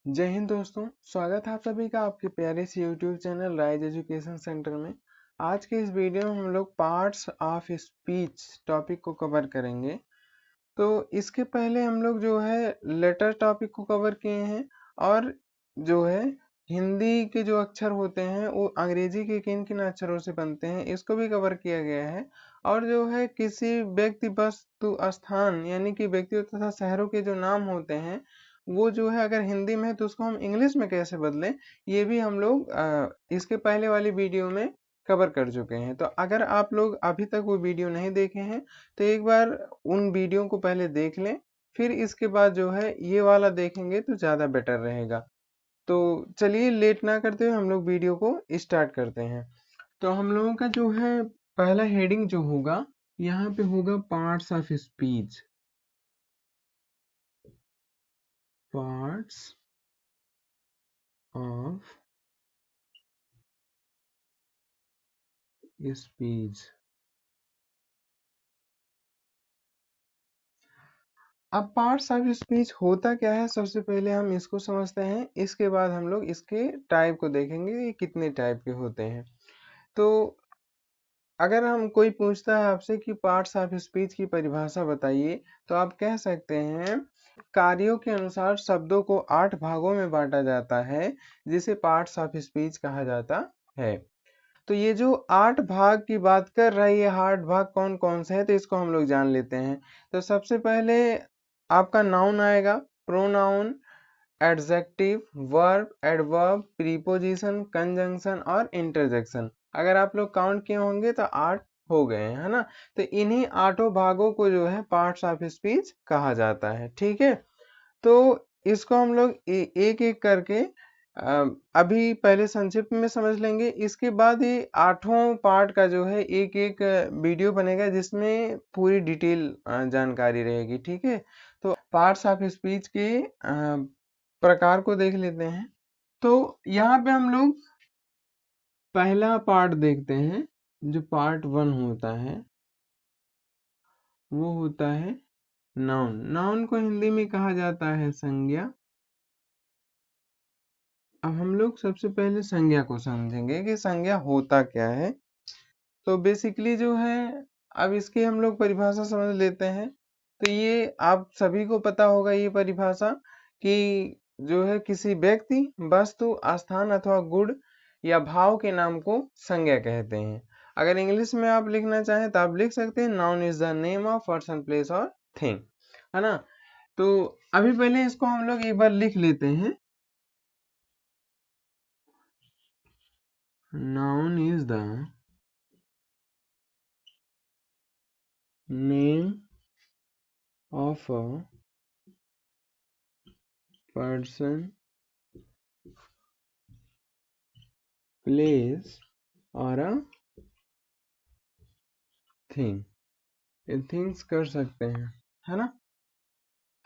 जय हिंद दोस्तों, स्वागत है आप सभी का आपके प्यारे से YouTube channel rise education centre में। आज के इस वीडियो में हम लोग पार्ट्स ऑफ स्पीच टॉपिक को कवर करेंगे। तो इसके पहले हम लोग जो है लेटर टॉपिक को कवर किए हैं और जो है हिंदी के जो अक्षर होते हैं वो अंग्रेजी के किन किन अक्षरों से बनते हैं इसको भी कवर किया गया है। और जो है किसी व्यक्ति वस्तु स्थान यानी कि व्यक्तियों तथा शहरों के जो नाम होते हैं वो जो है अगर हिंदी में है तो उसको हम इंग्लिश में कैसे बदलें, ये भी हम लोग इसके पहले वाली वीडियो में कवर कर चुके हैं। तो अगर आप लोग अभी तक वो वीडियो नहीं देखे हैं तो एक बार उन वीडियो को पहले देख लें, फिर इसके बाद जो है ये वाला देखेंगे तो ज़्यादा बेटर रहेगा। तो चलिए लेट ना करते हुए हम लोग वीडियो को स्टार्ट करते हैं। तो हम लोगों का जो है पहला हेडिंग जो होगा यहाँ पे होगा parts of speech. Parts of speech. अब पार्ट्स ऑफ स्पीच होता क्या है, सबसे पहले हम इसको समझते हैं, इसके बाद हम लोग इसके टाइप को देखेंगे ये कितने टाइप के होते हैं। तो अगर हम कोई पूछता है आपसे कि पार्ट्स ऑफ स्पीच की परिभाषा बताइए तो आप कह सकते हैं कार्यों के अनुसार शब्दों को 8 भागों में बांटा जाता है जिसे पार्ट्स ऑफ स्पीच कहा जाता है। तो ये जो 8 भाग की बात कर रहा है ये 8 भाग कौन कौन से हैं तो इसको हम लोग जान लेते हैं। तो सबसे पहले आपका नाउन आएगा, pronoun, adjective, verb, adverb, preposition, conjunction और इंटरजेक्शन। अगर आप लोग काउंट किए होंगे तो 8 हो गए हैं, है ना। तो इन्हीं 8 भागों को जो है पार्ट्स ऑफ स्पीच कहा जाता है, ठीक है। तो इसको हम लोग एक एक करके अभी पहले संक्षिप्त में समझ लेंगे। इसके बाद ये 8 पार्ट का जो है एक एक वीडियो बनेगा जिसमें पूरी डिटेल जानकारी रहेगी, ठीक है। तो पार्ट्स ऑफ स्पीच के प्रकार को देख लेते हैं। तो यहाँ पे हम लोग पहला पार्ट देखते हैं, जो पार्ट 1 होता है वो होता है नाउन। नाउन को हिंदी में कहा जाता है संज्ञा। अब हम लोग सबसे पहले संज्ञा को समझेंगे कि संज्ञा होता क्या है। तो बेसिकली जो है अब इसकी हम लोग परिभाषा समझ लेते हैं। तो ये आप सभी को पता होगा ये परिभाषा कि जो है किसी व्यक्ति, वस्तु, स्थान अथवा गुण या भाव के नाम को संज्ञा कहते हैं। अगर इंग्लिश में आप लिखना चाहें तो आप लिख सकते हैं noun is the name of person, place और थिंग, है ना। तो अभी पहले इसको हम लोग एक बार लिख लेते हैं। Noun is the name of a person, place or a thing। ये थिंग्स कर सकते हैं, है ना।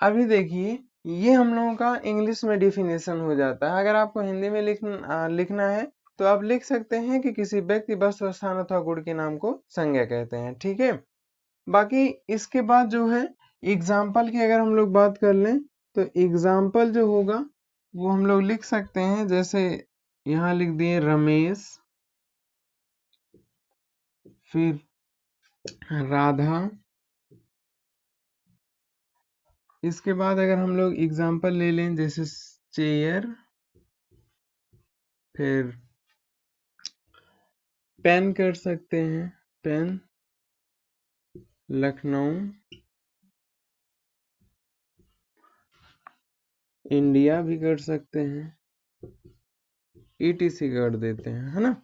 अभी देखिए ये हम लोगों का इंग्लिश में डिफिनेशन हो जाता है। अगर आपको हिंदी में लिखना है तो आप लिख सकते हैं कि किसी व्यक्ति, वस्तु, स्थान अथवा गुण के नाम को संज्ञा कहते हैं, ठीक है। बाकी इसके बाद जो है एग्जाम्पल की अगर हम लोग बात कर लें तो एग्जाम्पल जो होगा वो हम लोग लिख सकते हैं, जैसे यहाँ लिख दिए रमेश, फिर राधा। इसके बाद अगर हम लोग एग्जाम्पल ले लें जैसे चेयर, फिर पेन कर सकते हैं, पेन, लखनऊ, इंडिया भी कर सकते हैं, ETC कर देते हैं, है ना।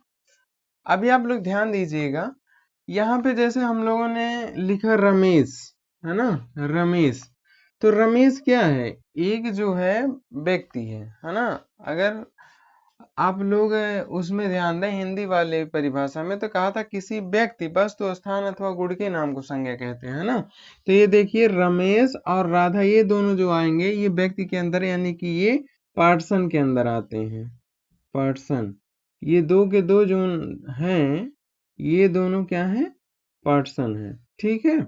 अभी आप लोग ध्यान दीजिएगा यहाँ पे जैसे हम लोगों ने लिखा रमेश, है ना, रमेश। तो रमेश क्या है, एक जो है व्यक्ति है ना। अगर आप लोग उसमें ध्यान दें हिंदी वाले परिभाषा में तो कहा था किसी व्यक्ति, वस्तु, स्थान अथवा गुण के नाम को संज्ञा कहते हैं ना। तो ये देखिए रमेश और राधा ये दोनों जो आएंगे ये व्यक्ति के अंदर यानी कि ये पर्सन के अंदर आते हैं। पर्सन, ये दो के दो जो हैं ये दोनों क्या है, पर्सन है, ठीक है।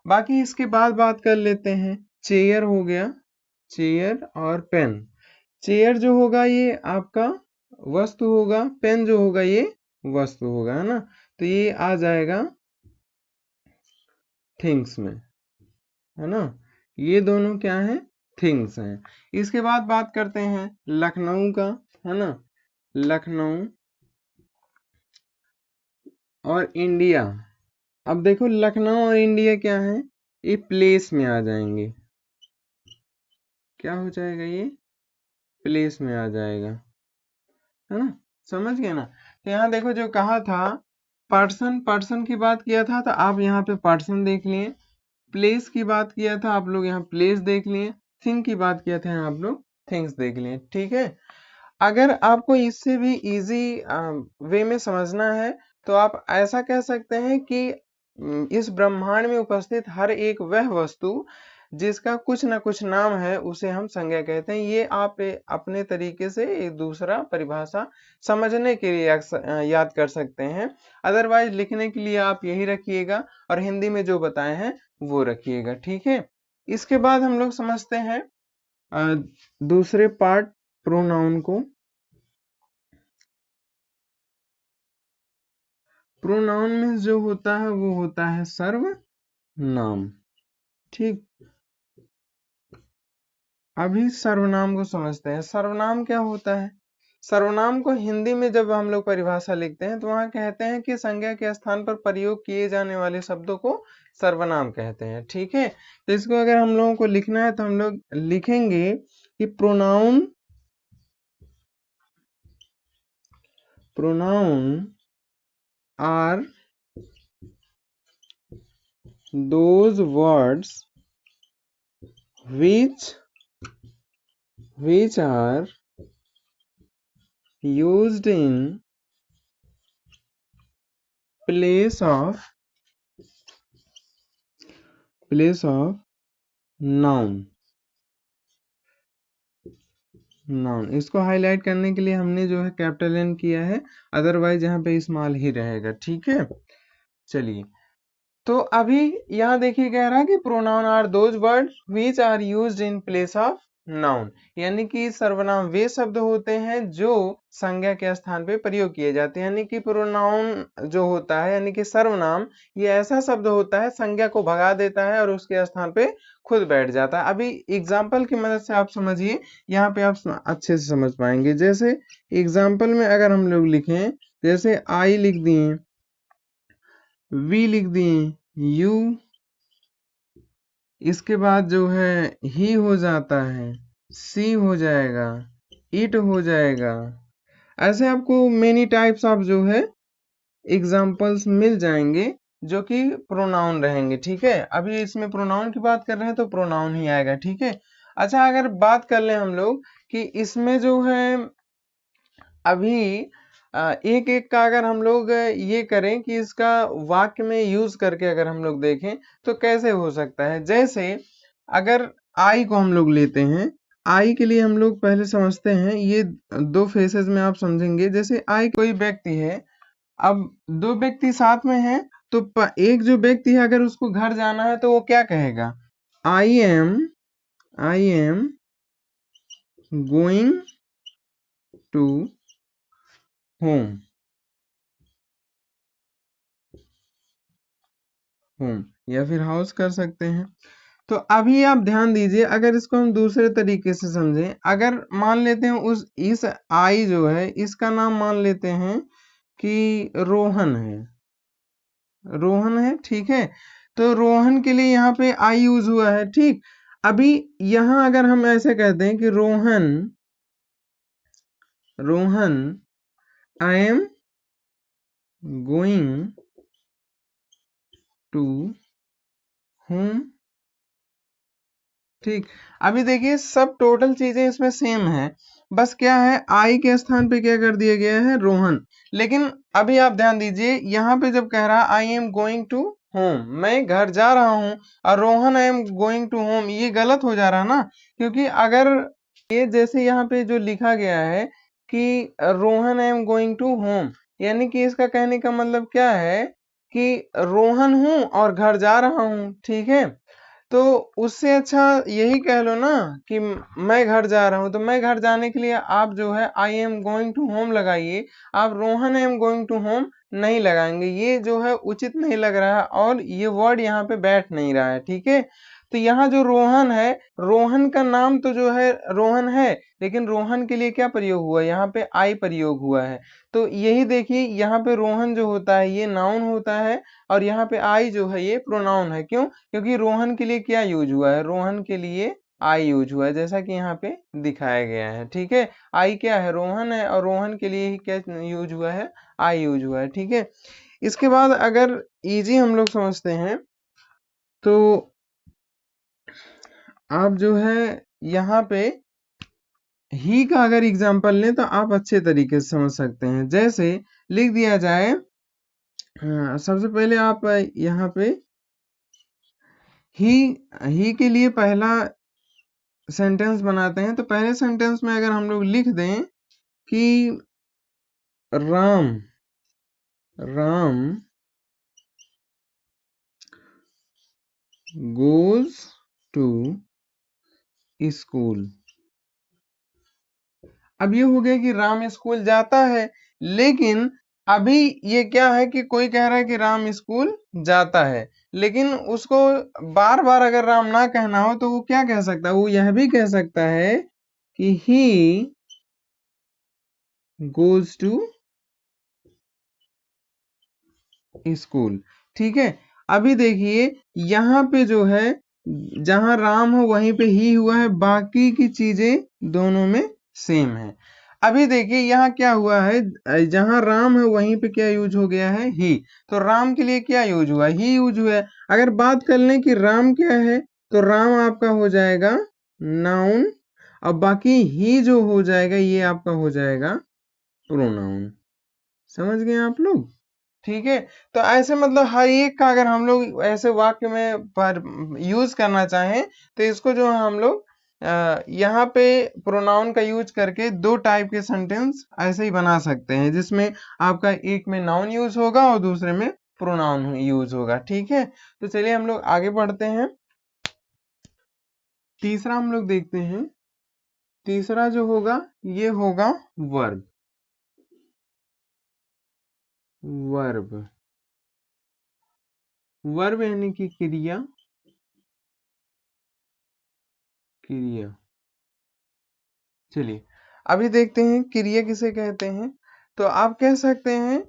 बाकी इसके बाद बात कर लेते हैं, चेयर हो गया, चेयर और पेन। चेयर जो होगा ये आपका वस्तु होगा, पेन जो होगा ये वस्तु होगा, है ना। तो ये आ जाएगा थिंग्स में, है ना। ये दोनों क्या है, थिंग्स हैं। इसके बाद बात करते हैं लखनऊ का, है ना। लखनऊ और इंडिया। अब देखो लखनऊ और इंडिया क्या है, ये प्लेस में आ जाएंगे। क्या हो जाएगा, ये प्लेस में आ जाएगा, है ना। समझ गए ना। तो यहाँ देखो जो कहा था पर्सन, पर्सन की बात किया था तो आप यहाँ पे पर्सन देख लिए। प्लेस की बात किया था आप लोग यहाँ प्लेस देख लिए। थिंग की बात किया था यहाँ आप लोग थिंग्स देख लिए, ठीक है। अगर आपको इससे भी इजी वे में समझना है तो आप ऐसा कह सकते हैं कि इस ब्रह्मांड में उपस्थित हर एक वह वस्तु जिसका कुछ ना कुछ नाम है उसे हम संज्ञा कहते हैं। ये आप अपने तरीके से एक दूसरा परिभाषा समझने के लिए याद कर सकते हैं। अदरवाइज लिखने के लिए आप यही रखिएगा और हिंदी में जो बताए हैं वो रखिएगा, ठीक है। इसके बाद हम लोग समझते हैं दूसरे पार्ट प्रोनाउन को। प्रोनाउन में जो होता है वो होता है सर्वनाम, ठीक। अभी सर्वनाम को समझते हैं। सर्वनाम क्या होता है। सर्वनाम को हिंदी में जब हम लोग परिभाषा लिखते हैं तो वहां कहते हैं कि संज्ञा के स्थान पर प्रयोग किए जाने वाले शब्दों को सर्वनाम कहते हैं, ठीक है। तो इसको अगर हम लोगों को लिखना है तो हम लोग लिखेंगे कि pronoun, pronoun are those words which are used in place of noun। Noun इसको हाईलाइट करने के लिए हमने जो है कैपिटल एन किया है, अदरवाइज यहाँ पे स्मॉल ही रहेगा, ठीक है। चलिए, तो अभी यहाँ देखिए कह रहा है कि pronoun are those word which are used in place of noun, यानी कि सर्वनाम वे शब्द होते हैं जो संज्ञा के स्थान पे प्रयोग किए जाते हैं। यानी कि प्रोनाउन जो होता है यानी कि सर्वनाम, ये ऐसा शब्द होता है संज्ञा को भगा देता है और उसके स्थान पे खुद बैठ जाता है। अभी एग्जाम्पल की मदद से आप समझिए, यहाँ पे आप अच्छे से समझ पाएंगे। जैसे एग्जाम्पल में अगर हम लोग लिखें, जैसे आई लिख दिए, वी लिख दिए, यू, इसके बाद जो है ही हो जाता है, सी हो जाएगा, इट हो जाएगा। ऐसे आपको मेनी टाइप्स ऑफ जो है एग्जाम्पल्स मिल जाएंगे जो कि प्रोनाउन रहेंगे, ठीक है। अभी इसमें प्रोनाउन की बात कर रहे हैं तो प्रोनाउन ही आएगा, ठीक है। अच्छा, अगर बात कर लें हम लोग कि इसमें जो है अभी एक एक का अगर हम लोग ये करें कि इसका वाक्य में यूज करके अगर हम लोग देखें तो कैसे हो सकता है। जैसे अगर आई को हम लोग लेते हैं, आई के लिए हम लोग पहले समझते हैं, ये दो फेसेस में आप समझेंगे। जैसे आई कोई व्यक्ति है, अब दो व्यक्ति साथ में हैं, तो एक जो व्यक्ति है अगर उसको घर जाना है तो वो क्या कहेगा, I am going to home, home या फिर हाउस कर सकते हैं। तो अभी आप ध्यान दीजिए, अगर इसको हम दूसरे तरीके से समझें, अगर मान लेते हैं उस इस आई जो है इसका नाम मान लेते हैं कि रोहन है, रोहन है, ठीक है। तो रोहन के लिए यहाँ पे आई यूज हुआ है, ठीक। अभी यहाँ अगर हम ऐसे कहते हैं कि Rohan, Rohan I am going to home, ठीक। अभी देखिए सब टोटल चीजें इसमें सेम है, बस क्या है आई के स्थान पे क्या कर दिया गया है, रोहन। लेकिन अभी आप ध्यान दीजिए, यहाँ पे जब कह रहा I am going to home, मैं घर जा रहा हूँ, और Rohan I am going to home, ये गलत हो जा रहा है ना। क्योंकि अगर ये जैसे यहाँ पे जो लिखा गया है कि Rohan I am going to home, यानी कि इसका कहने का मतलब क्या है कि रोहन हूँ और घर जा रहा हूँ, ठीक है। तो उससे अच्छा यही कह लो ना कि मैं घर जा रहा हूं। तो मैं घर जाने के लिए आप जो है I am going to home लगाइए, आप Rohan I am going to home नहीं लगाएंगे, ये जो है उचित नहीं लग रहा है और ये वर्ड यहाँ पे बैठ नहीं रहा है। ठीक है, तो यहाँ जो रोहन है, रोहन का नाम तो जो है रोहन है, लेकिन रोहन के लिए क्या प्रयोग हुआ है, यहाँ पे आई प्रयोग हुआ है। तो यही देखिए, यहाँ पे रोहन जो होता है ये नाउन होता है और यहाँ पे आई जो है ये प्रोनाउन है। क्यों? क्योंकि रोहन के लिए क्या यूज हुआ है, रोहन के लिए आई यूज हुआ है, जैसा कि यहाँ पे दिखाया गया है। ठीक है, आई क्या है, रोहन है, और रोहन के लिए ही क्या यूज हुआ है, आई यूज हुआ है। ठीक है, इसके बाद अगर इजी हम लोग समझते हैं तो आप जो है यहाँ पे ही का अगर एग्जाम्पल लें तो आप अच्छे तरीके से समझ सकते हैं। जैसे लिख दिया जाए, सबसे पहले आप यहाँ पे ही के लिए पहला सेंटेंस बनाते हैं। तो पहले सेंटेंस में अगर हम लोग लिख दें कि Ram Ram goes to school. अब ये हो गया कि राम स्कूल जाता है, लेकिन अभी ये क्या है कि कोई कह रहा है कि राम स्कूल जाता है, लेकिन उसको बार बार अगर राम ना कहना हो तो वो क्या कह सकता है, वो यह भी कह सकता है कि ही गोज टू स्कूल। ठीक है, अभी देखिए यहाँ पे जो है जहां राम हो वहीं पे ही हुआ है, बाकी की चीजें दोनों में सेम है। अभी देखिए यहाँ क्या हुआ है, जहां राम है वहीं पे क्या यूज हो गया है, ही। तो राम के लिए क्या यूज हुआ, ही यूज हुआ है। अगर बात कर लें कि राम क्या है, तो राम आपका हो जाएगा नाउन, और बाकी ही जो हो जाएगा ये आपका हो जाएगा प्रोनाउन। समझ गए आप लोग? ठीक है, तो ऐसे मतलब हर एक का अगर हम लोग ऐसे वाक्य में पर यूज करना चाहें तो इसको जो है हम लोग यहाँ पे प्रोनाउन का यूज करके दो टाइप के सेंटेंस ऐसे ही बना सकते हैं, जिसमें आपका एक में नाउन यूज होगा और दूसरे में प्रोनाउन यूज होगा। ठीक है, तो चलिए हम लोग आगे बढ़ते हैं। तीसरा हम लोग देखते हैं, तीसरा जो होगा ये होगा वर्ब। वर्ब वर्ब यानी कि क्रिया, क्रिया। चलिए अभी देखते हैं क्रिया किसे कहते हैं। तो आप कह सकते हैं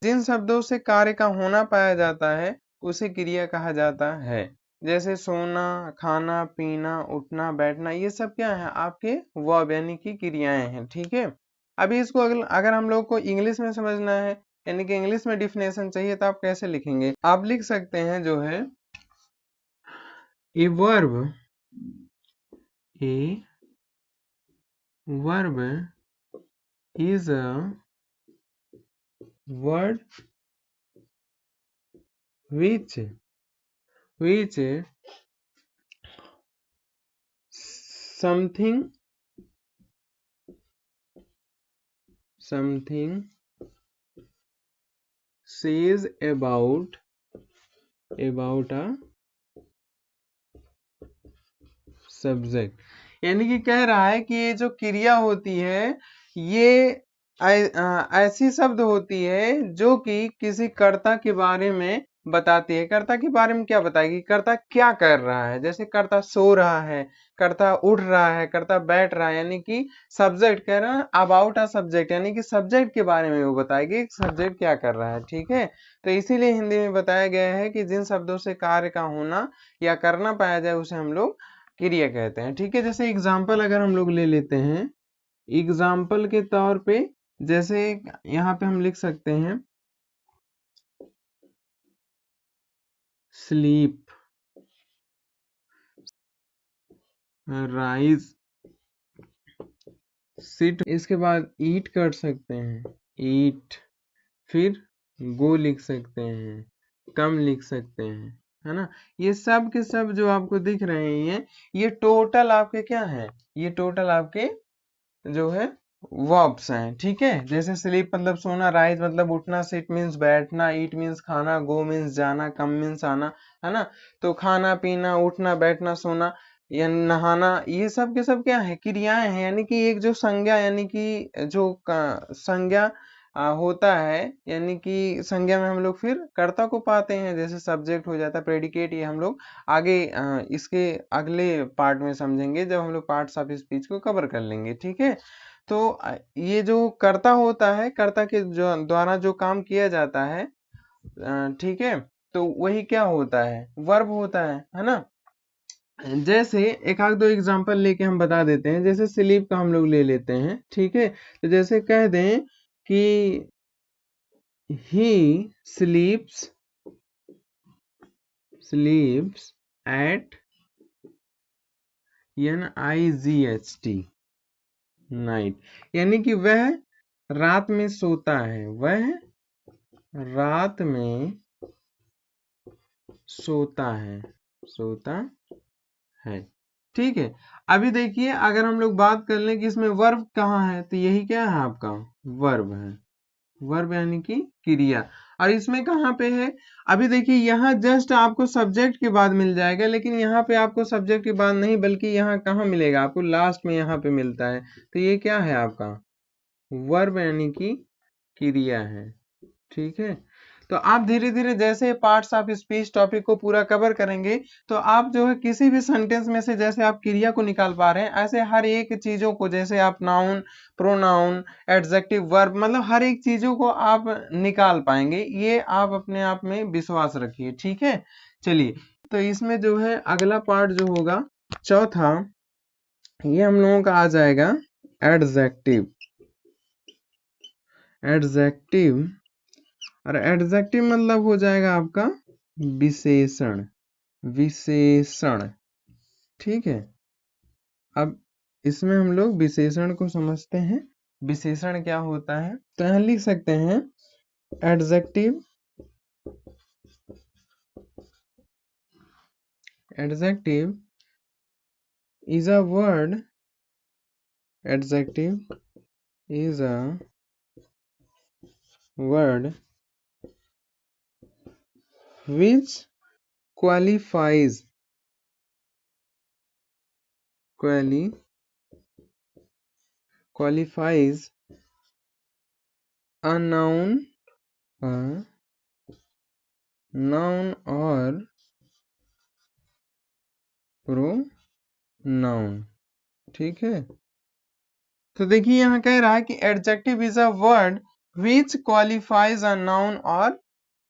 जिन शब्दों से कार्य का होना पाया जाता है उसे क्रिया कहा जाता है। जैसे सोना, खाना, पीना, उठना, बैठना, ये सब क्या है, आपके वर्ब यानी कि क्रियाएं हैं। ठीक है, अभी इसको अगर हम लोग को इंग्लिश में समझना है, यानी कि इंग्लिश में डिफिनेशन चाहिए, तो आप कैसे लिखेंगे, आप लिख सकते हैं जो है a verb, a verb is a word which something says about a subject. यानी कि कह रहा है कि ये जो क्रिया होती है ये ऐसी शब्द होती है जो कि किसी कर्ता के बारे में बताती है। कर्ता के बारे में क्या बताएगी, कर्ता क्या कर रहा है। जैसे कर्ता सो रहा है, कर्ता उठ रहा है, कर्ता बैठ रहा है, यानी कि सब्जेक्ट कह रहा है अबाउट अ सब्जेक्ट, यानी कि सब्जेक्ट के बारे में वो बताएगी सब्जेक्ट क्या कर रहा है। ठीक है, तो इसीलिए हिंदी में बताया गया है कि जिन शब्दों से कार्य का होना या करना पाया जाए उसे हम लोग क्रिया कहते हैं। ठीक है, जैसे एग्जाम्पल अगर हम लोग ले लेते हैं, एग्जाम्पल के तौर पे जैसे यहाँ पे हम लिख सकते हैं स्लीप, राइज, सिट, इसके बाद ईट कर सकते हैं, ईट, फिर गो लिख सकते हैं, कम लिख सकते हैं, है ना। ये सब के सब जो आपको दिख रहे हैं ये टोटल आपके क्या है, ये टोटल आपके जो है वर्ब्स हैं, ठीक है। जैसे स्लीप मतलब सोना, राइज मतलब उठना, सिट मीन्स बैठना, ईट मीन्स खाना, गो मीन्स जाना, कम मीन्स आना, है ना। तो खाना पीना, उठना बैठना सोना या नहाना, ये सब के सब क्या है, क्रियाएं हैं। यानी कि एक जो संज्ञा, यानी कि जो संज्ञा होता है, यानी कि संज्ञा में हम लोग फिर कर्ता को पाते हैं, जैसे सब्जेक्ट हो जाता है, प्रेडिकेट, ये हम लोग आगे इसके अगले पार्ट में समझेंगे, जब हम लोग पार्ट्स ऑफ स्पीच को कवर कर लेंगे, ठीक है। तो ये जो कर्ता होता है, कर्ता के जो द्वारा जो काम किया जाता है, ठीक है, तो वही क्या होता है, वर्ब होता है ना। जैसे एक आध दो एग्जांपल लेके हम बता देते हैं। जैसे स्लीप का हम लोग ले लेते हैं, ठीक है। तो जैसे कह दें कि he sleeps at NIGHT night, यानी कि वह रात में सोता है, वह रात में सोता है, ठीक है। अभी देखिए, अगर हम लोग बात कर लें कि इसमें वर्ब कहाँ है, तो यही क्या है आपका वर्ब है, वर्ब यानी कि क्रिया। और इसमें कहाँ पे है, अभी देखिए यहाँ जस्ट आपको सब्जेक्ट के बाद मिल जाएगा, लेकिन यहाँ पे आपको सब्जेक्ट के बाद नहीं, बल्कि यहाँ कहाँ मिलेगा आपको, लास्ट में यहाँ पे मिलता है। तो ये क्या है आपका वर्ब यानी कि क्रिया है, ठीक है। तो आप धीरे धीरे जैसे पार्ट्स ऑफ स्पीच टॉपिक को पूरा कवर करेंगे, तो आप जो है किसी भी सेंटेंस में से जैसे आप क्रिया को निकाल पा रहे हैं, ऐसे हर एक चीजों को, जैसे आप नाउन, प्रोनाउन, एडजेक्टिव, वर्ब, मतलब हर एक चीजों को आप निकाल पाएंगे। ये आप अपने आप में विश्वास रखिए, ठीक है। चलिए, तो इसमें जो है अगला पार्ट जो होगा चौथा, ये हम लोगों का आ जाएगा एडजेक्टिव। एडजेक्टिव, और एडजेक्टिव मतलब हो जाएगा आपका विशेषण, विशेषण, ठीक है। अब इसमें हम लोग विशेषण को समझते हैं, विशेषण क्या होता है। तो यहाँ लिख सकते हैं adjective, adjective is a word, adjective is a word which qualifies qualifies a noun, a noun or pronoun, ठीक है। तो देखिए यहाँ कह रहा है कि adjective is a word which qualifies a noun और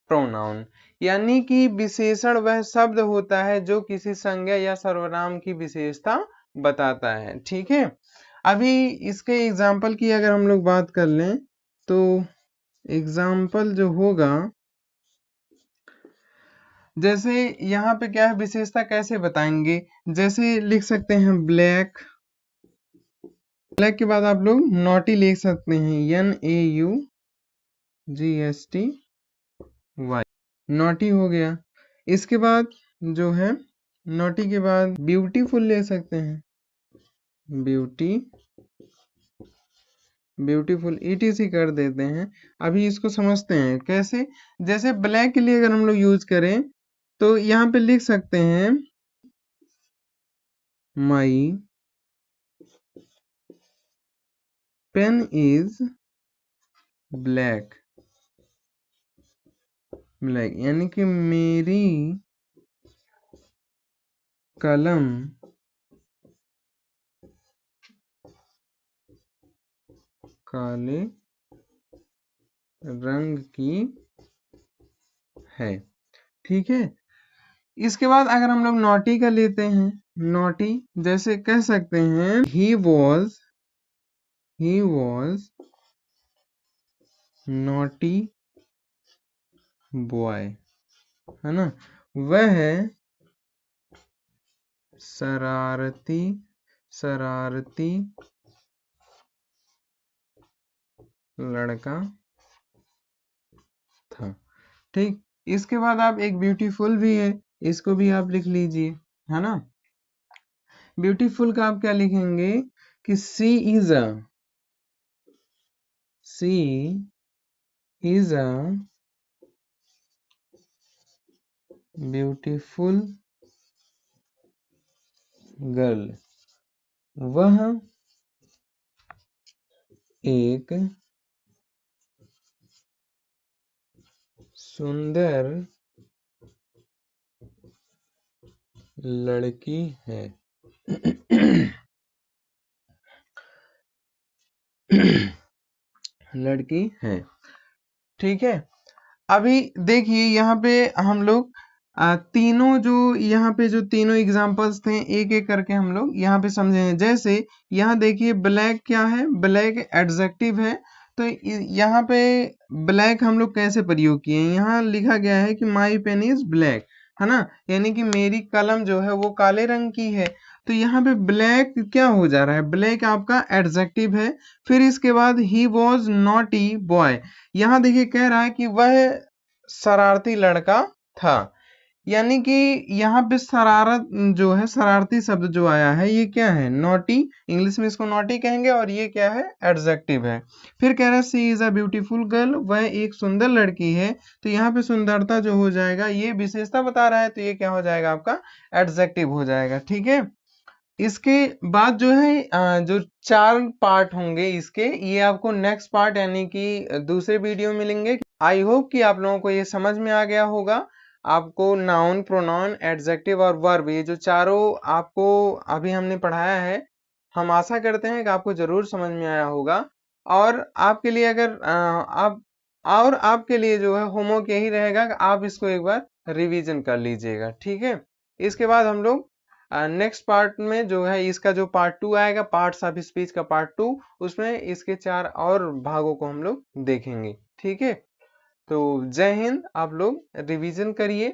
प्रोनाउन, यानी कि विशेषण वह शब्द होता है जो किसी संज्ञा या सर्वनाम की विशेषता बताता है, ठीक है। अभी इसके एग्जाम्पल की अगर हम लोग बात कर लें, तो एग्जाम्पल जो होगा, जैसे यहाँ पे क्या है, विशेषता कैसे बताएंगे, जैसे लिख सकते हैं ब्लैक, ब्लैक के बाद आप लोग नॉटी लिख सकते हैं, NAUGSTY, नॉटी हो गया। इसके बाद जो है नॉटी के बाद ब्यूटीफुल ले सकते हैं, ब्यूटीफुल ETC कर देते हैं। अभी इसको समझते हैं कैसे। जैसे ब्लैक के लिए अगर हम लोग यूज करें, तो यहाँ पे लिख सकते हैं my pen is black, black यानी कि मेरी कलम काले रंग की है, ठीक है। इसके बाद अगर हम लोग नॉटी का लेते हैं, नॉटी जैसे कह सकते हैं ही वॉज नॉटी बॉय, है ना, वह शरारती लड़का था, ठीक। इसके बाद आप एक ब्यूटीफुल भी है, इसको भी आप लिख लीजिए, है ना। ब्यूटीफुल का आप क्या लिखेंगे कि she is a, she is a beautiful girl. वह एक सुंदर लड़की है। लड़की है। ठीक है। अभी देखिए यहाँ पे हम लोग तीनों जो यहाँ पे जो तीनों एग्जांपल्स थे एक एक करके हम लोग यहाँ पे समझे। जैसे यहाँ देखिए ब्लैक क्या है, ब्लैक एडजेक्टिव है। तो यहाँ पे ब्लैक हम लोग कैसे प्रयोग किए हैं, यहाँ लिखा गया है कि माई पेन इज ब्लैक, है ना, यानी कि मेरी कलम जो है वो काले रंग की है। तो यहाँ पे ब्लैक क्या हो जा रहा है, ब्लैक आपका एडजेक्टिव है। फिर इसके बाद ही वॉज नॉटी बॉय, यहाँ देखिए कह रहा है कि वह शरारती लड़का था। यानी कि यहाँ पे शरारत जो है, शरारती शब्द जो आया है ये क्या है, नॉटी, इंग्लिश में इसको नॉटी कहेंगे, और ये क्या है, एडजेक्टिव है। फिर कह रहा है सी इज अ ब्यूटीफुल गर्ल, वह एक सुंदर लड़की है। तो यहाँ पे सुंदरता जो हो जाएगा ये विशेषता बता रहा है, तो ये क्या हो जाएगा आपका एडजेक्टिव हो जाएगा। ठीक है। इसके बाद जो है जो 4 पार्ट होंगे इसके, ये आपको नेक्स्ट पार्ट यानी कि दूसरे वीडियो में मिलेंगे। आई होप कि आप लोगों को ये समझ में आ गया होगा। आपको नाउन, प्रोनाउन, एडजेक्टिव और वर्ब, ये जो चारों आपको अभी हमने पढ़ाया है, हम आशा करते हैं कि आपको जरूर समझ में आया होगा। और आपके लिए अगर आपके लिए जो है होमवर्क यही रहेगा कि आप इसको एक बार रिवीजन कर लीजिएगा। ठीक है। इसके बाद हम लोग नेक्स्ट पार्ट में जो है इसका जो पार्ट 2 आएगा, पार्ट्स ऑफ स्पीच का पार्ट 2, उसमें इसके 4 और भागों को हम लोग देखेंगे। ठीक है। तो जय हिंद, आप लोग रिवीजन करिए।